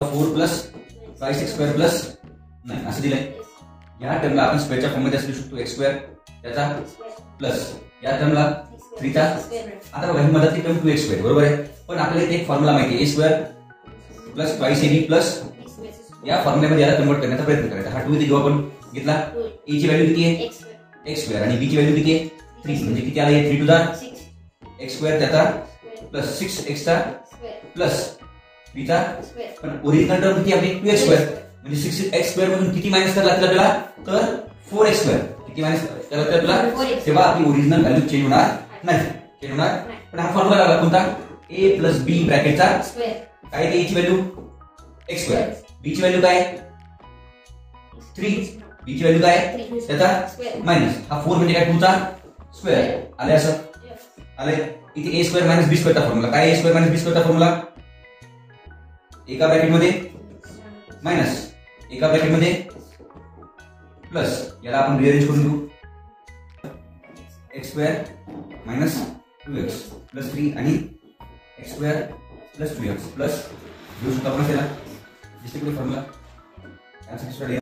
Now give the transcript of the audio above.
4 plus 5x square plus 9 असं दिलंय. या टर्मला आपण स्क्वेअरच्या फॉर्म मध्ये असू शकतो x स्क्वेअर त्याचा प्लस या टर्मला 3 चा. आता बघा ही मधातली टर्म 2x स्क्वेअर बरोबर आहे, पण आपल्याला इथे एक फॉर्म्युला माहिती आहे a square plus 2ab plus या फॉर्म्युल्यामध्ये याला कन्वर्ट करण्याचा प्रयत्न करायचा. हा 2 इथे घेऊ आपण घेतला. a ची व्हॅल्यू किती आहे x स्क्वेअर आणि b ची व्हॅल्यू किती आहे 3 म्हणजे किती आला हे 3 टू द x स्क्वेअर त्याचा प्लस 6x चा प्लस 3 चा. पण ओरिजिनल टर्म किती आपली 2x स्क्वेअर म्हणजे 6x स्क्वेअर मधून किती मायनस करायला लागतं आपल्याला तर 4x स्क्वेअर. किती मायनस करायला लागतं आपल्याला तेव्हा आपली ओरिजिनल व्हॅल्यू चेंज होणार नाही. पण हा फॉर्म्युला लागला कोणता a प्लस b ब्रॅकेटचा काय ते a ची व्हॅल्यू x स्क्वेअर b ची व्हॅल्यू काय 3 b ची व्हॅल्यू काय त्याचा मायनस हा 4 म्हणजे काय 2 चा स्क्वेअर आले असं आले. इथे a स्क्वेअर मायनस b स्क्वेअरचा फॉर्म्युला काय a स्क्वेअर मायनस b स्क्वेअरचा फॉर्म्युला एका ब्रॅकेट मध्ये मायनस एका ब्रॅकेट मध्ये प्लस याला आपण रिअरेंज करून घेऊ x square minus 2x plus 3 आणि x square plus 2x plus घेऊ शकतो आपण त्याला फॉर्म्युला